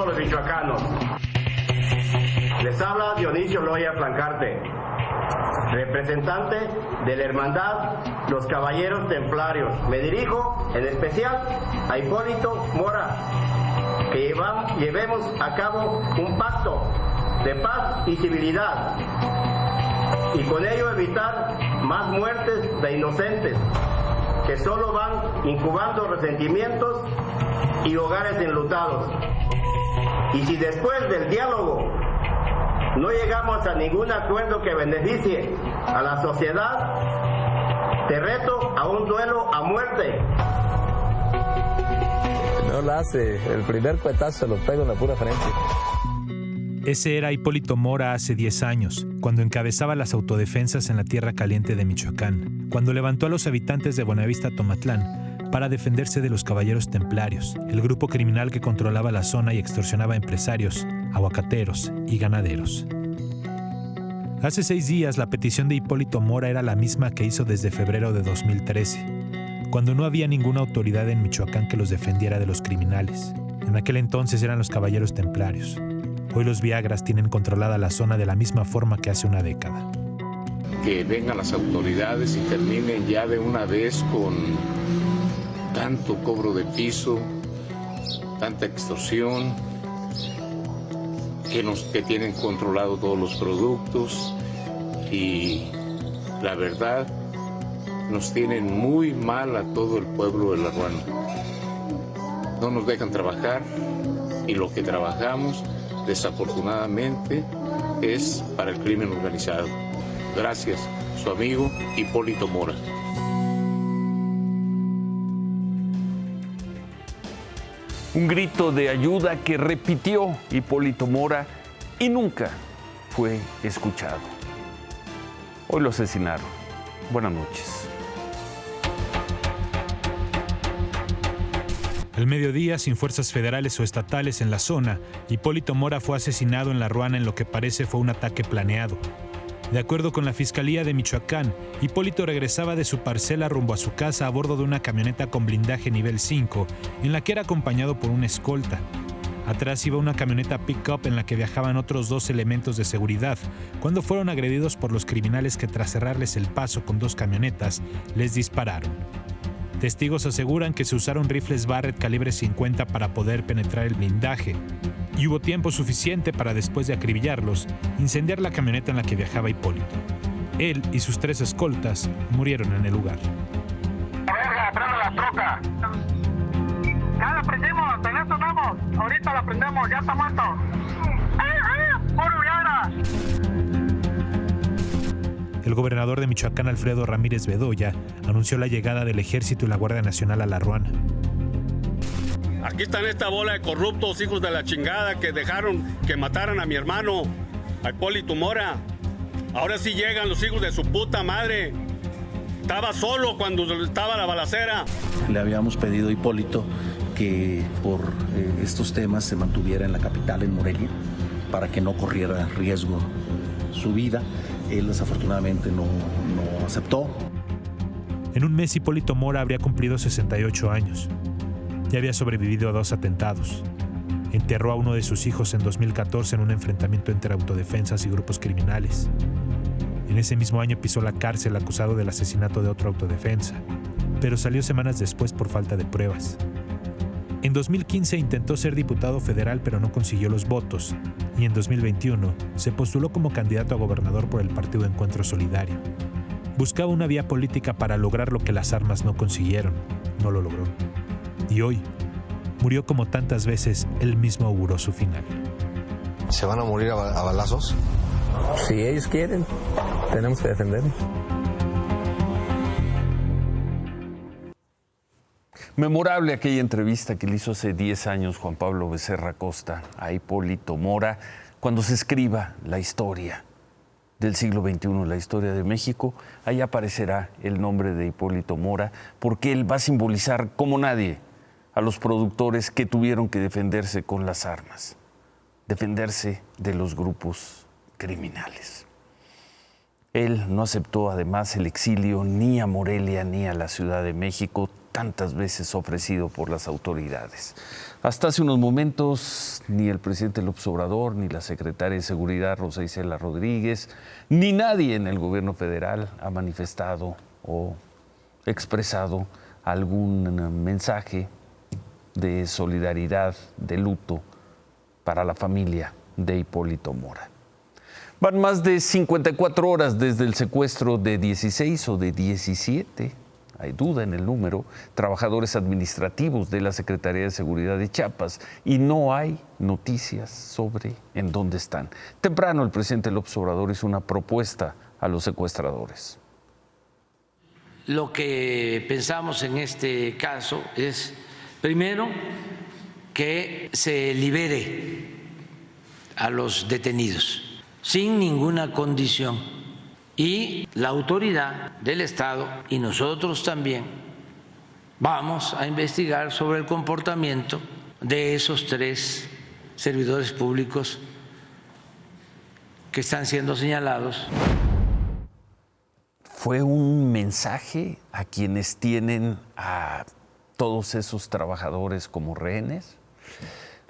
todos los michoacanos. Les habla Dionisio Loya Plancarte, representante de la Hermandad Los Caballeros Templarios. Me dirijo en especial a Hipólito Mora, que llevemos a cabo un pacto de paz y civilidad, y con ello evitar más muertes de inocentes que solo van incubando resentimientos y hogares enlutados. Y si después del diálogo no llegamos a ningún acuerdo que beneficie a la sociedad, te reto a un duelo a muerte. No la hace, el primer cuetazo se lo pego en la pura frente. Ese era Hipólito Mora hace 10 años, cuando encabezaba las autodefensas en la Tierra Caliente de Michoacán, cuando levantó a los habitantes de Buenavista Tomatlán para defenderse de los Caballeros Templarios, el grupo criminal que controlaba la zona y extorsionaba a empresarios, aguacateros y ganaderos. Hace 6 días la petición de Hipólito Mora era la misma que hizo desde febrero de 2013, cuando no había ninguna autoridad en Michoacán que los defendiera de los criminales. En aquel entonces eran los Caballeros Templarios. Hoy los Viagras tienen controlada la zona de la misma forma que hace una década. Que vengan las autoridades y terminen ya de una vez con tanto cobro de piso, tanta extorsión, que tienen controlado todos los productos y la verdad nos tienen muy mal a todo el pueblo de La Ruana. No nos dejan trabajar y lo que trabajamos desafortunadamente es para el crimen organizado. Gracias, su amigo Hipólito Mora. Un grito de ayuda que repitió Hipólito Mora y nunca fue escuchado. Hoy lo asesinaron. Buenas noches. Al mediodía, sin fuerzas federales o estatales en la zona, Hipólito Mora fue asesinado en La Ruana en lo que parece fue un ataque planeado. De acuerdo con la Fiscalía de Michoacán, Hipólito regresaba de su parcela rumbo a su casa a bordo de una camioneta con blindaje nivel 5, en la que era acompañado por una escolta. Atrás iba una camioneta pick-up en la que viajaban otros 2 elementos de seguridad, cuando fueron agredidos por los criminales que, tras cerrarles el paso con 2 camionetas, les dispararon. Testigos aseguran que se usaron rifles Barrett calibre 50 para poder penetrar el blindaje, y hubo tiempo suficiente para, después de acribillarlos, incendiar la camioneta en la que viajaba Hipólito. Él y sus 3 escoltas murieron en el lugar. ¡Verga, prende la troca! ¡Ya la prendimos! ¡En esto vamos! ¡Ahorita la prendemos! ¡Ya está muerto! ¡Puro Viagra! El gobernador de Michoacán, Alfredo Ramírez Bedoya, anunció la llegada del Ejército y la Guardia Nacional a La Ruana. Aquí están esta bola de corruptos, hijos de la chingada, que dejaron que mataran a mi hermano, a Hipólito Mora. Ahora sí llegan los hijos de su puta madre. Estaba solo cuando estaba la balacera. Le habíamos pedido a Hipólito que por estos temas se mantuviera en la capital, en Morelia, para que no corriera riesgo su vida. Él desafortunadamente no aceptó. En un mes, Hipólito Mora habría cumplido 68 años. Ya había sobrevivido a 2 atentados. Enterró a uno de sus hijos en 2014 en un enfrentamiento entre autodefensas y grupos criminales. En ese mismo año pisó la cárcel acusado del asesinato de otro autodefensa, pero salió semanas después por falta de pruebas. En 2015 intentó ser diputado federal, pero no consiguió los votos, y en 2021 se postuló como candidato a gobernador por el Partido Encuentro Solidario. Buscaba una vía política para lograr lo que las armas no consiguieron. No lo logró. Y hoy murió como tantas veces él mismo auguró su final. ¿Se van a morir a balazos? Si ellos quieren, tenemos que defendernos. Memorable aquella entrevista que le hizo hace 10 años Juan Pablo Becerra Costa a Hipólito Mora. Cuando se escriba la historia del siglo XXI, la historia de México, ahí aparecerá el nombre de Hipólito Mora, porque él va a simbolizar como nadie a los productores que tuvieron que defenderse con las armas, defenderse de los grupos criminales. Él no aceptó además el exilio ni a Morelia ni a la Ciudad de México. tantas veces ofrecido por las autoridades. Hasta hace unos momentos, ni el presidente López Obrador, ni la secretaria de Seguridad, Rosa Isela Rodríguez, ni nadie en el gobierno federal ha manifestado o expresado algún mensaje de solidaridad, de luto para la familia de Hipólito Mora. Van más de 54 horas desde el secuestro de 16 o de 17, hay duda en el número, trabajadores administrativos de la Secretaría de Seguridad de Chiapas y no hay noticias sobre en dónde están. Temprano el presidente López Obrador hizo una propuesta a los secuestradores. Lo que pensamos en este caso es, primero, que se libere a los detenidos sin ninguna condición, y la autoridad del Estado y nosotros también vamos a investigar sobre el comportamiento de esos 3 servidores públicos que están siendo señalados. ¿Fue un mensaje a quienes tienen a todos esos trabajadores como rehenes?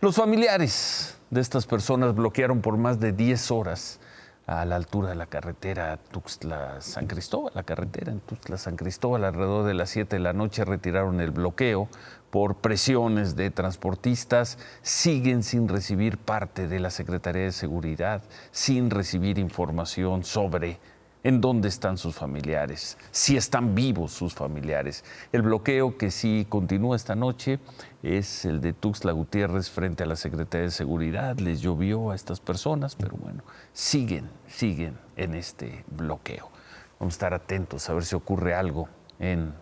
Los familiares de estas personas bloquearon por más de 10 horas a la altura de la carretera Tuxtla-San Cristóbal. La carretera en Tuxtla-San Cristóbal, alrededor de las 7 de la noche, retiraron el bloqueo por presiones de transportistas. Siguen sin recibir parte de la Secretaría de Seguridad, sin recibir información sobre en dónde están sus familiares, si están vivos sus familiares. El bloqueo que sí continúa esta noche es el de Tuxtla Gutiérrez frente a la Secretaría de Seguridad. Les llovió a estas personas, pero bueno, siguen en este bloqueo. Vamos a estar atentos a ver si ocurre algo en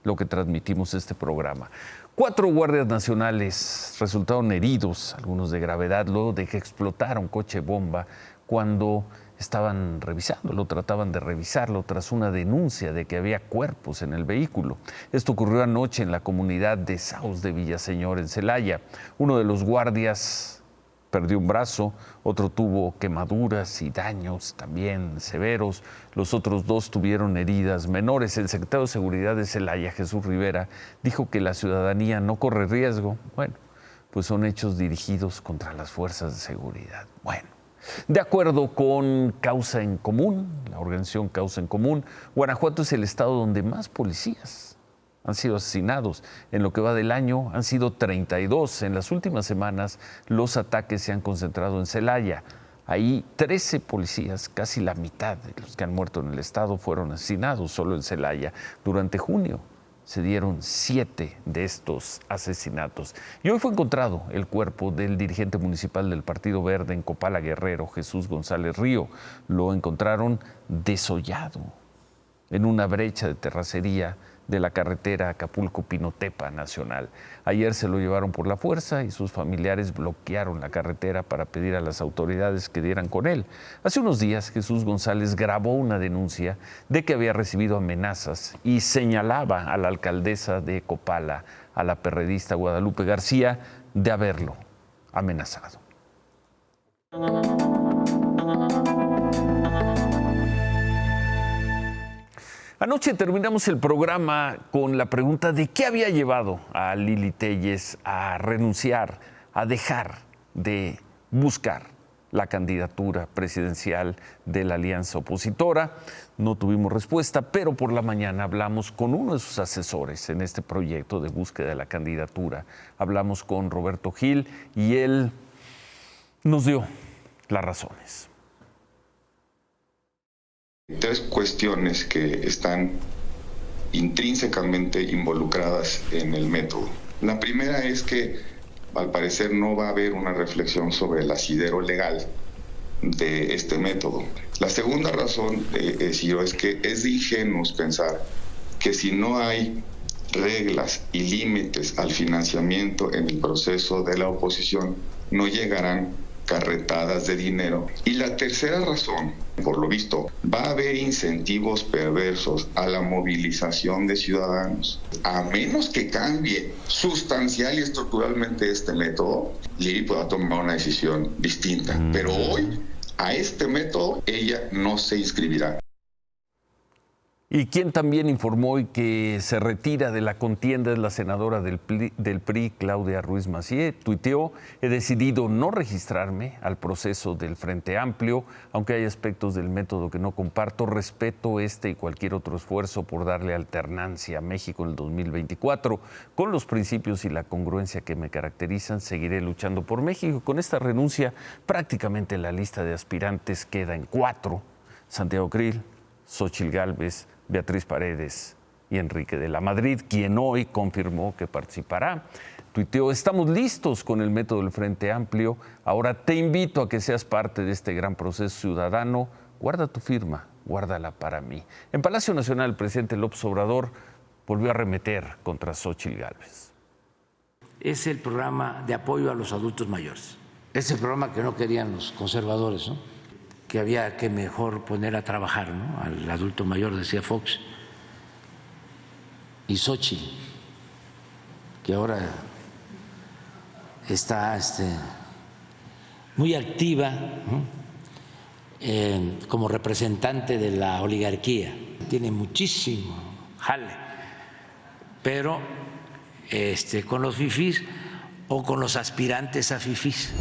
lo que transmitimos este programa. 4 guardias nacionales resultaron heridos, algunos de gravedad, luego de que explotara un coche bomba cuando estaban revisándolo, trataban de revisarlo tras una denuncia de que había cuerpos en el vehículo. Esto ocurrió anoche en la comunidad de Saus de Villaseñor, en Celaya. Uno de los guardias perdió un brazo, otro tuvo quemaduras y daños también severos. Los otros 2 tuvieron heridas menores. El secretario de Seguridad de Celaya, Jesús Rivera, dijo que la ciudadanía no corre riesgo. Bueno, pues son hechos dirigidos contra las fuerzas de seguridad. Bueno. De acuerdo con Causa en Común, la organización Causa en Común, Guanajuato es el estado donde más policías han sido asesinados. En lo que va del año han sido 32. En las últimas semanas los ataques se han concentrado en Celaya. Ahí 13 policías, casi la mitad de los que han muerto en el estado, fueron asesinados solo en Celaya. Durante junio se dieron 7 de estos asesinatos. Y hoy fue encontrado el cuerpo del dirigente municipal del Partido Verde en Copala, Guerrero, Jesús González Río. Lo encontraron desollado en una brecha de terracería de la carretera Acapulco-Pinotepa Nacional. Ayer se lo llevaron por la fuerza y sus familiares bloquearon la carretera para pedir a las autoridades que dieran con él. Hace unos días Jesús González grabó una denuncia de que había recibido amenazas y señalaba a la alcaldesa de Copala, a la perredista Guadalupe García, de haberlo amenazado. Anoche terminamos el programa con la pregunta de qué había llevado a Lili Téllez a renunciar, a dejar de buscar la candidatura presidencial de la alianza opositora. No tuvimos respuesta, pero por la mañana hablamos con uno de sus asesores en este proyecto de búsqueda de la candidatura. Hablamos con Roberto Gil y él nos dio las razones. 3 cuestiones que están intrínsecamente involucradas en el método. La primera es que al parecer no va a haber una reflexión sobre el asidero legal de este método. La segunda razón, Ciro, es que es de ingenuos pensar que si no hay reglas y límites al financiamiento en el proceso de la oposición, no llegarán carretadas de dinero. Y la tercera razón, por lo visto, va a haber incentivos perversos a la movilización de ciudadanos. A menos que cambie sustancial y estructuralmente este método, Lili pueda tomar una decisión distinta. Pero hoy, a este método, ella no se inscribirá. Y quien también informó y que se retira de la contienda es la senadora del PRI, Claudia Ruiz Massieu. Tuiteó: he decidido no registrarme al proceso del Frente Amplio, aunque hay aspectos del método que no comparto. Respeto este y cualquier otro esfuerzo por darle alternancia a México en el 2024. Con los principios y la congruencia que me caracterizan, seguiré luchando por México. Con esta renuncia, prácticamente la lista de aspirantes queda en 4. Santiago Krill, Xóchitl Gálvez, Beatriz Paredes y Enrique de la Madrid, quien hoy confirmó que participará. Tuiteó: estamos listos con el método del Frente Amplio. Ahora te invito a que seas parte de este gran proceso ciudadano. Guarda tu firma, guárdala para mí. En Palacio Nacional, el presidente López Obrador volvió a arremeter contra Xóchitl Gálvez. Es el programa de apoyo a los adultos mayores. Es el programa que no querían los conservadores, ¿no? Que había que mejor poner a trabajar, ¿no?, al adulto mayor, decía Fox. Y Xóchitl, que ahora está muy activa, ¿no?, como representante de la oligarquía. Tiene muchísimo jale, pero con los fifís o con los aspirantes a fifís.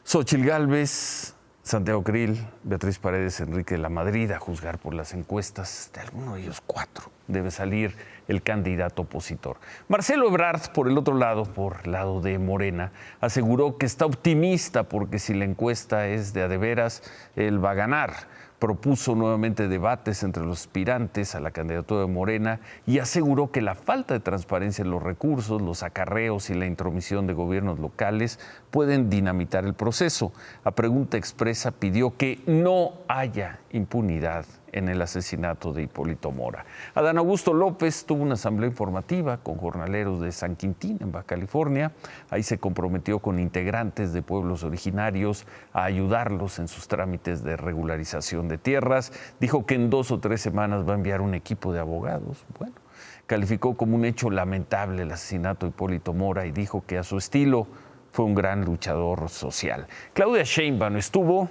Xóchitl Gálvez, Santiago Krill, Beatriz Paredes, Enrique de la Madrid, a juzgar por las encuestas de alguno de ellos 4, debe salir el candidato opositor. Marcelo Ebrard, por el otro lado, por el lado de Morena, aseguró que está optimista porque si la encuesta es de a de veras, él va a ganar. Propuso nuevamente debates entre los aspirantes a la candidatura de Morena y aseguró que la falta de transparencia en los recursos, los acarreos y la intromisión de gobiernos locales pueden dinamitar el proceso. A pregunta expresa pidió que no haya impunidad en el asesinato de Hipólito Mora. Adán Augusto López tuvo una asamblea informativa con jornaleros de San Quintín, en Baja California. Ahí se comprometió con integrantes de pueblos originarios a ayudarlos en sus trámites de regularización de tierras. Dijo que en 2 o 3 semanas va a enviar un equipo de abogados. Bueno, calificó como un hecho lamentable el asesinato de Hipólito Mora y dijo que a su estilo fue un gran luchador social. Claudia Sheinbaum estuvo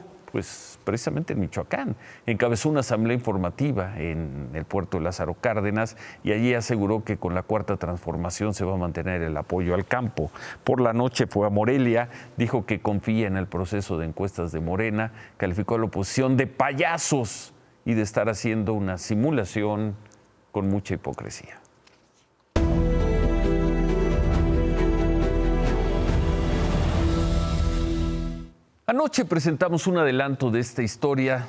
precisamente en Michoacán. Encabezó una asamblea informativa en el puerto de Lázaro Cárdenas y allí aseguró que con la Cuarta Transformación se va a mantener el apoyo al campo. Por la noche fue a Morelia, dijo que confía en el proceso de encuestas de Morena, calificó a la oposición de payasos y de estar haciendo una simulación con mucha hipocresía. Anoche presentamos un adelanto de esta historia,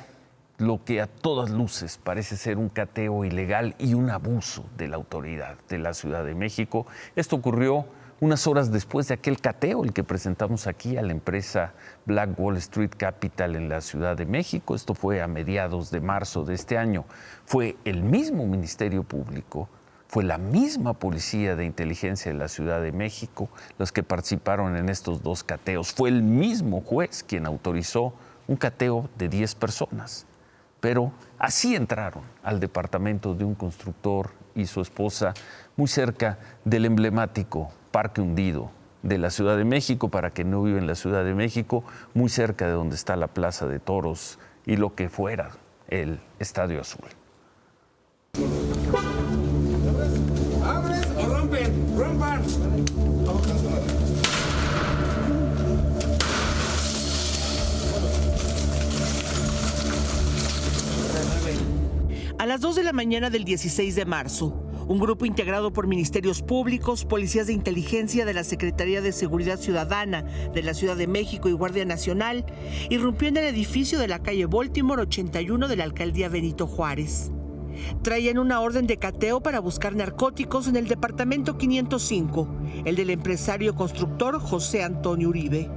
lo que a todas luces parece ser un cateo ilegal y un abuso de la autoridad de la Ciudad de México. Esto ocurrió unas horas después de aquel cateo, el que presentamos aquí a la empresa Black Wall Street Capital en la Ciudad de México. Esto fue a mediados de marzo de este año. Fue el mismo Ministerio Público, fue la misma Policía de Inteligencia de la Ciudad de México los que participaron en estos 2 cateos. Fue el mismo juez quien autorizó un cateo de 10 personas. Pero así entraron al departamento de un constructor y su esposa muy cerca del emblemático Parque Hundido de la Ciudad de México, para que no vive en la Ciudad de México, muy cerca de donde está la Plaza de Toros y lo que fuera el Estadio Azul. ¿Abres o rompen? ¡Rompan! A las 2 de la mañana del 16 de marzo, un grupo integrado por ministerios públicos, policías de inteligencia de la Secretaría de Seguridad Ciudadana de la Ciudad de México y Guardia Nacional irrumpió en el edificio de la calle Baltimore 81 de la alcaldía Benito Juárez. Traían una orden de cateo para buscar narcóticos en el departamento 505, el del empresario constructor José Antonio Uribe.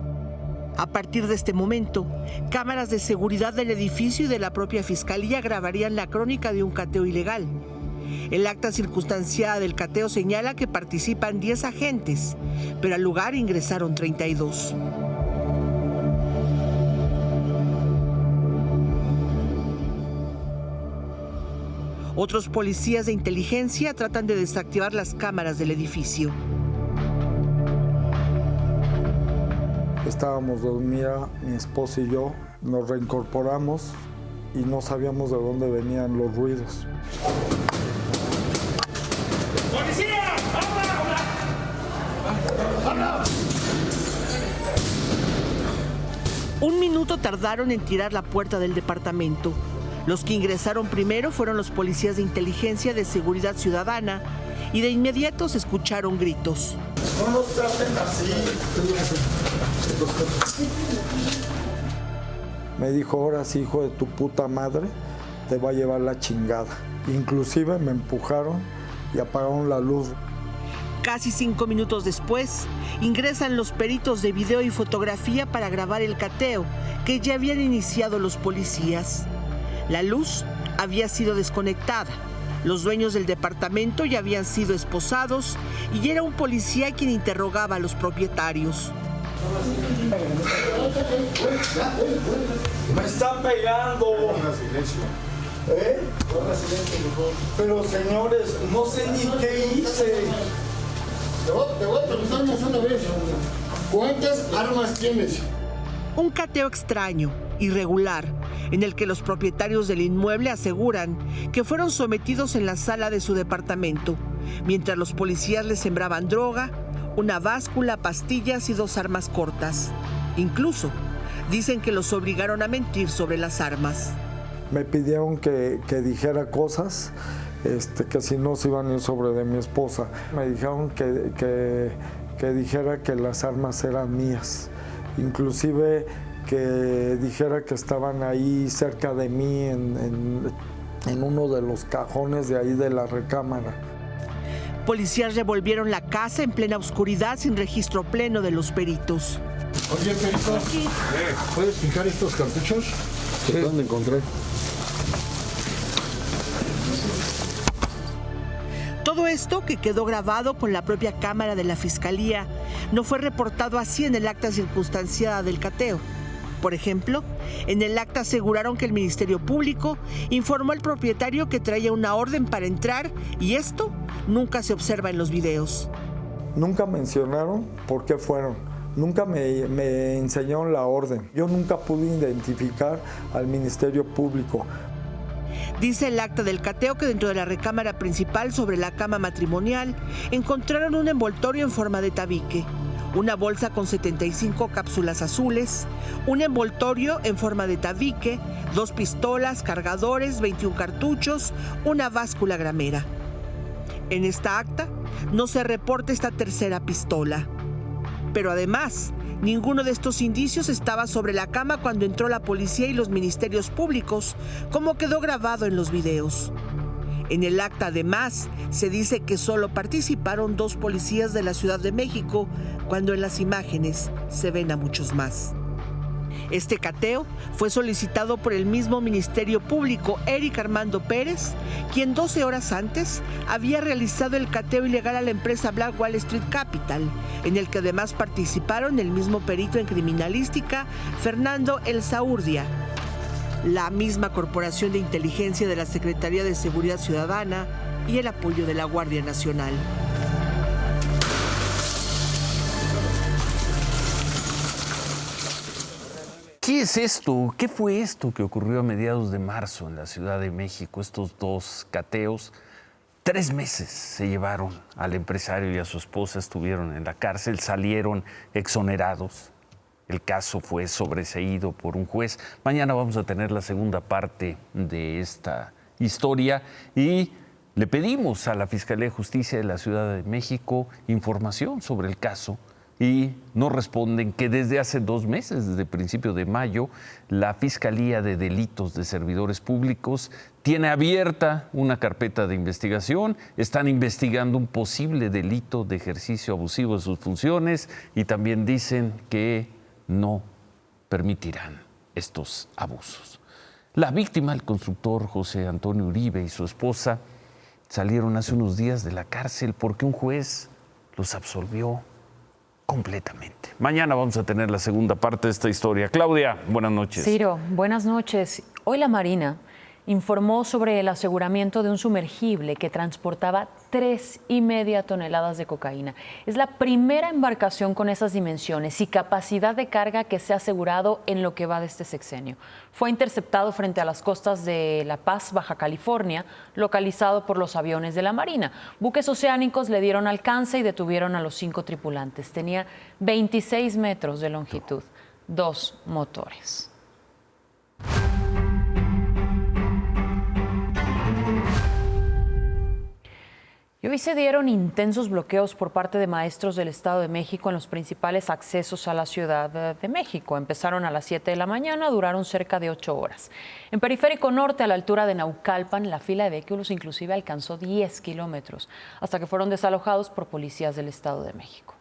A partir de este momento, cámaras de seguridad del edificio y de la propia Fiscalía grabarían la crónica de un cateo ilegal. El acta circunstanciada del cateo señala que participan 10 agentes, pero al lugar ingresaron 32. Otros policías de inteligencia tratan de desactivar las cámaras del edificio. Estábamos dormida, mi esposa y yo, nos reincorporamos y no sabíamos de dónde venían los ruidos. ¡Policía! Un minuto tardaron en tirar la puerta del departamento. Los que ingresaron primero fueron los policías de inteligencia de Seguridad Ciudadana y de inmediato se escucharon gritos. No nos traten así. Me dijo, ahora sí, hijo de tu puta madre, te va a llevar la chingada. Inclusive me empujaron y apagaron la luz. Casi 5 minutos después, ingresan los peritos de video y fotografía para grabar el cateo que ya habían iniciado los policías. La luz había sido desconectada. Los dueños del departamento ya habían sido esposados y era un policía quien interrogaba a los propietarios. ¡Me está pegando! ¿Eh? Pero señores, no sé ni qué hice. Te voy a preguntar más una vez. ¿Cuántas armas tienes? Un cateo extraño, irregular, en el que los propietarios del inmueble aseguran que fueron sometidos en la sala de su departamento, mientras los policías les sembraban droga, una báscula, pastillas y 2 armas cortas. Incluso dicen que los obligaron a mentir sobre las armas. Me pidieron que dijera cosas, que si no se iban a ir sobre de mi esposa. Me dijeron que dijera que las armas eran mías. Inclusive que dijera que estaban ahí cerca de mí en uno de los cajones de ahí de la recámara. Policías revolvieron la casa en plena oscuridad sin registro pleno de los peritos. Oye, perito, ¿puedes fijar estos cartuchos? ¿Dónde encontré? Todo esto, que quedó grabado con la propia cámara de la Fiscalía, no fue reportado así en el acta circunstanciada del cateo. Por ejemplo, en el acta aseguraron que el Ministerio Público informó al propietario que traía una orden para entrar y esto nunca se observa en los videos. Nunca mencionaron por qué fueron. Nunca me enseñaron la orden. Yo nunca pude identificar al Ministerio Público. Dice el acta del cateo que dentro de la recámara principal, sobre la cama matrimonial, encontraron un envoltorio en forma de tabique, una bolsa con 75 cápsulas azules, un envoltorio en forma de tabique, 2 pistolas, cargadores, 21 cartuchos, una báscula gramera. En esta acta no se reporta esta tercera pistola. Pero además, ninguno de estos indicios estaba sobre la cama cuando entró la policía y los ministerios públicos, como quedó grabado en los videos. En el acta, además, se dice que solo participaron 2 policías de la Ciudad de México, cuando en las imágenes se ven a muchos más. Este cateo fue solicitado por el mismo Ministerio Público, Eric Armando Pérez, quien 12 horas antes había realizado el cateo ilegal a la empresa Black Wall Street Capital, en el que además participaron el mismo perito en criminalística, Fernando Elsaurdia, la misma Corporación de Inteligencia de la Secretaría de Seguridad Ciudadana y el apoyo de la Guardia Nacional. ¿Qué es esto? ¿Qué fue esto que ocurrió a mediados de marzo en la Ciudad de México? Estos 2 cateos. 3 meses se llevaron al empresario y a su esposa, estuvieron en la cárcel, salieron exonerados. El caso fue sobreseído por un juez. Mañana vamos a tener la segunda parte de esta historia y le pedimos a la Fiscalía de Justicia de la Ciudad de México información sobre el caso. Y nos responden que desde hace 2 meses, desde el principio de mayo, la Fiscalía de Delitos de Servidores Públicos tiene abierta una carpeta de investigación. Están investigando un posible delito de ejercicio abusivo de sus funciones y también dicen que no permitirán estos abusos. La víctima, el constructor José Antonio Uribe y su esposa, salieron hace unos días de la cárcel porque un juez los absolvió completamente. Mañana vamos a tener la segunda parte de esta historia. Claudia, buenas noches. Ciro, buenas noches. Hoy la Marina informó sobre el aseguramiento de un sumergible que transportaba 3,5 toneladas de cocaína. Es la primera embarcación con esas dimensiones y capacidad de carga que se ha asegurado en lo que va de este sexenio. Fue interceptado frente a las costas de La Paz, Baja California, localizado por los aviones de la Marina. Buques oceánicos le dieron alcance y detuvieron a los 5 tripulantes. Tenía 26 metros de longitud, 2 motores. Y hoy se dieron intensos bloqueos por parte de maestros del Estado de México en los principales accesos a la Ciudad de México. Empezaron a las 7 de la mañana, duraron cerca de 8 horas. En Periférico Norte, a la altura de Naucalpan, la fila de vehículos inclusive alcanzó 10 kilómetros, hasta que fueron desalojados por policías del Estado de México.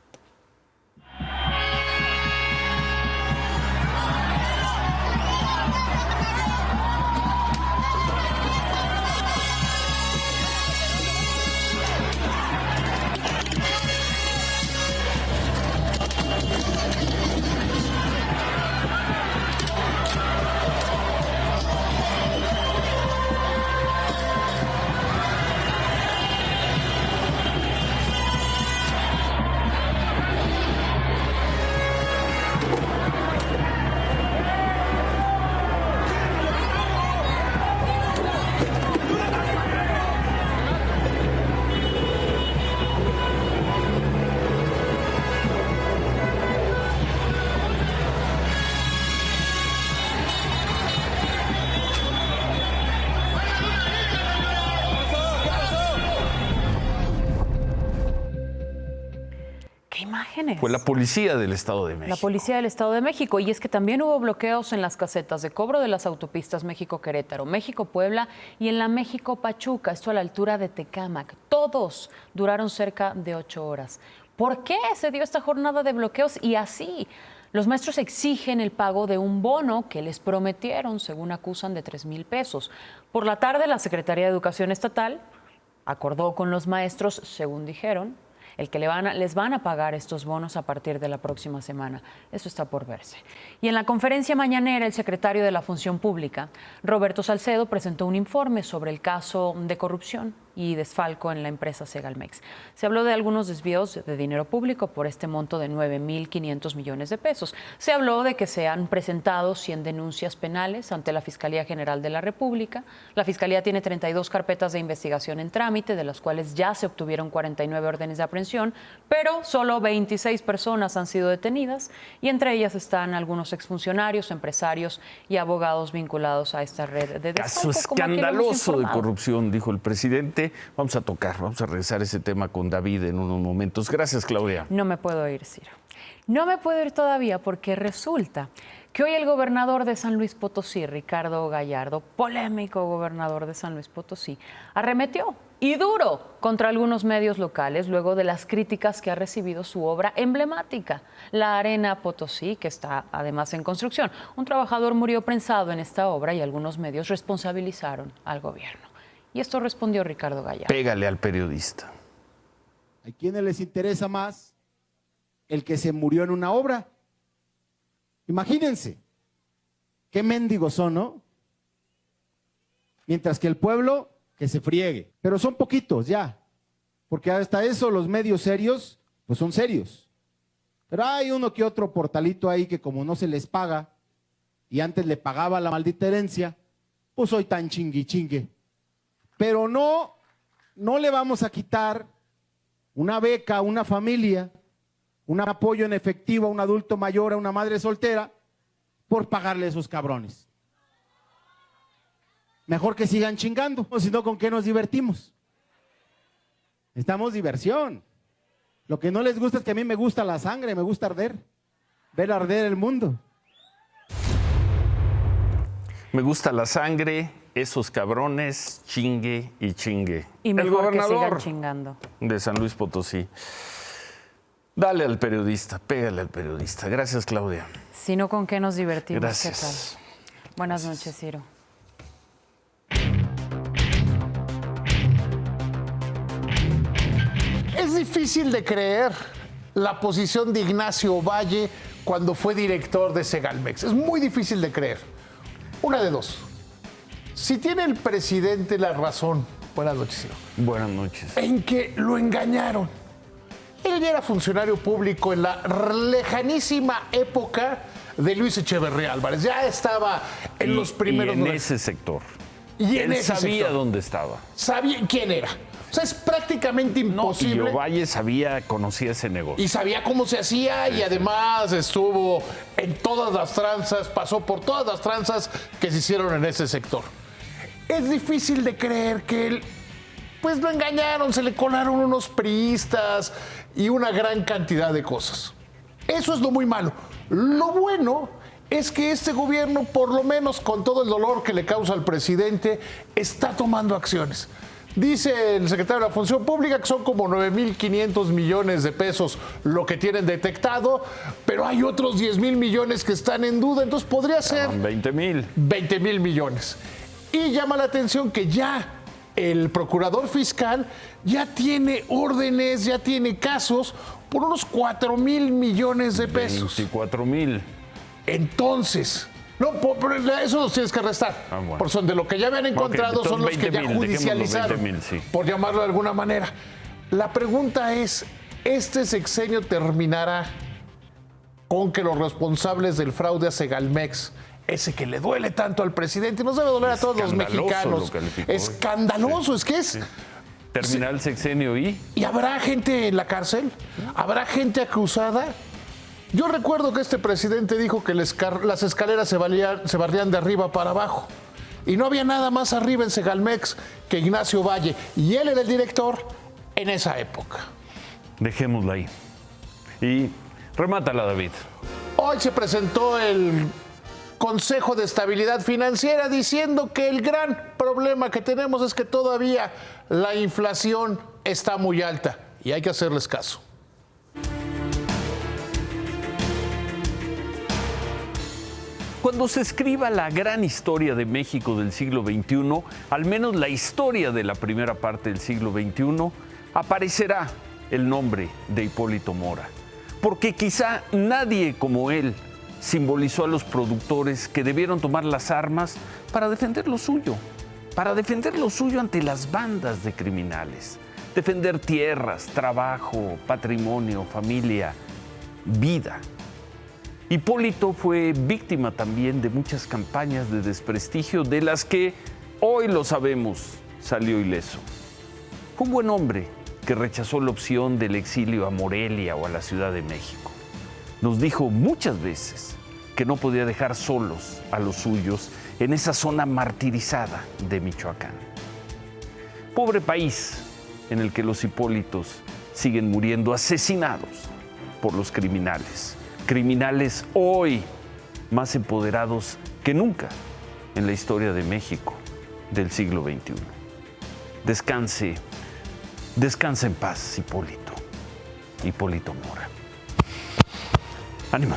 Fue la policía del Estado de México. La policía del Estado de México. Y es que también hubo bloqueos en las casetas de cobro de las autopistas México-Querétaro, México-Puebla y en la México-Pachuca, esto a la altura de Tecámac. Todos duraron cerca de 8 horas. ¿Por qué se dio esta jornada de bloqueos? Y así, los maestros exigen el pago de un bono que les prometieron, según acusan, de 3,000 pesos. Por la tarde, la Secretaría de Educación Estatal acordó con los maestros, según dijeron, el que les van a pagar estos bonos a partir de la próxima semana. Eso está por verse. Y en la conferencia mañanera, el secretario de la Función Pública, Roberto Salcedo, presentó un informe sobre el caso de corrupción y desfalco en la empresa Segalmex. Se habló de algunos desvíos de dinero público por este monto de 9,500 millones de pesos. Se habló de que se han presentado 100 denuncias penales ante la Fiscalía General de la República. La Fiscalía tiene 32 carpetas de investigación en trámite, de las cuales ya se obtuvieron 49 órdenes de aprehensión, pero solo 26 personas han sido detenidas y entre ellas están algunos exfuncionarios, empresarios y abogados vinculados a esta red de desfalco. Caso escandaloso de corrupción, dijo el presidente. Vamos a regresar a ese tema con David en unos momentos. Gracias, Claudia. No me puedo ir, Ciro. No me puedo ir todavía porque resulta que hoy el gobernador de San Luis Potosí, Ricardo Gallardo, polémico gobernador de San Luis Potosí, arremetió y duro contra algunos medios locales luego de las críticas que ha recibido su obra emblemática, la Arena Potosí, que está además en construcción. Un trabajador murió prensado en esta obra y algunos medios responsabilizaron al gobierno. Y esto respondió Ricardo Gallardo. Pégale al periodista. ¿A quiénes les interesa más el que se murió en una obra? Imagínense, qué mendigos son, ¿no? Mientras que el pueblo, que se friegue. Pero son poquitos ya, porque hasta eso los medios serios, pues son serios. Pero hay uno que otro portalito ahí que como no se les paga, y antes le pagaba la maldita herencia, pues hoy tan chingue. Pero no le vamos a quitar una beca a una familia, un apoyo en efectivo a un adulto mayor, a una madre soltera, por pagarle a esos cabrones. Mejor que sigan chingando, o si no, ¿con qué nos divertimos? Necesitamos diversión. Lo que no les gusta es que a mí me gusta la sangre, me gusta arder, ver arder el mundo. Me gusta la sangre, esos cabrones, chingue y chingue. Y mejor el gobernador que sigan chingando. De San Luis Potosí. Dale al periodista, pégale al periodista. Gracias, Claudia. Si no, ¿con qué nos divertimos? Gracias. ¿Qué tal? Buenas noches, Ciro. Es difícil de creer la posición de Ignacio Valle cuando fue director de Segalmex. Es muy difícil de creer. Una de dos. Si tiene el presidente la razón Buenas noches, Hiro. Buenas noches. En que lo engañaron. Él ya era funcionario público en la lejanísima época de Luis Echeverría Álvarez. Ya estaba en los primeros... Y en ese sector. Y en Él ese sabía sector. dónde estaba. Sabía quién era. O sea, es prácticamente imposible. Y Ovalle conocía ese negocio. Y sabía cómo se hacía y además estuvo en todas las tranzas, pasó por todas las tranzas que se hicieron en ese sector. Es difícil de creer que él, pues lo engañaron, se le colaron unos priistas y una gran cantidad de cosas. Eso es lo muy malo. Lo bueno es que este gobierno, por lo menos con todo el dolor que le causa al presidente, está tomando acciones. Dice el secretario de la Función Pública que son como 9,500 millones de pesos lo que tienen detectado, pero hay otros 10,000 millones que están en duda, entonces podría ser 20,000 millones. Y llama la atención que ya el procurador fiscal ya tiene órdenes, ya tiene casos por unos 4,000 millones de pesos. 24,000. Entonces... No, eso los tienes que restar. Bueno. Por son de lo que ya habían encontrado, okay, son los que ya judicializaron, 20,000, sí. por llamarlo de alguna manera. La pregunta es, ¿este sexenio terminará con que los responsables del fraude a Segalmex, ese que le duele tanto al presidente, nos debe doler a todos los mexicanos? Escandaloso, es que es... Sí. Terminar el sexenio y habrá gente en la cárcel, habrá gente acusada. Yo recuerdo que este presidente dijo que las escaleras se barrían de arriba para abajo. Y no había nada más arriba en Segalmex que Ignacio Valle. Y él era el director en esa época. Dejémosla ahí. Y remátala, David. Hoy se presentó el Consejo de Estabilidad Financiera diciendo que el gran problema que tenemos es que todavía la inflación está muy alta. Y hay que hacerles caso. Cuando se escriba la gran historia de México del siglo XXI, al menos la historia de la primera parte del siglo XXI, aparecerá el nombre de Hipólito Mora. Porque quizá nadie como él simbolizó a los productores que debieron tomar las armas para defender lo suyo ante las bandas de criminales. Defender tierras, trabajo, patrimonio, familia, vida. Hipólito fue víctima también de muchas campañas de desprestigio de las que, hoy lo sabemos, salió ileso. Fue un buen hombre que rechazó la opción del exilio a Morelia o a la Ciudad de México. Nos dijo muchas veces que no podía dejar solos a los suyos en esa zona martirizada de Michoacán. Pobre país en el que los Hipólitos siguen muriendo asesinados por los criminales. Criminales hoy más empoderados que nunca en la historia de México del siglo XXI. Descanse en paz, Hipólito Mora. Ánimo.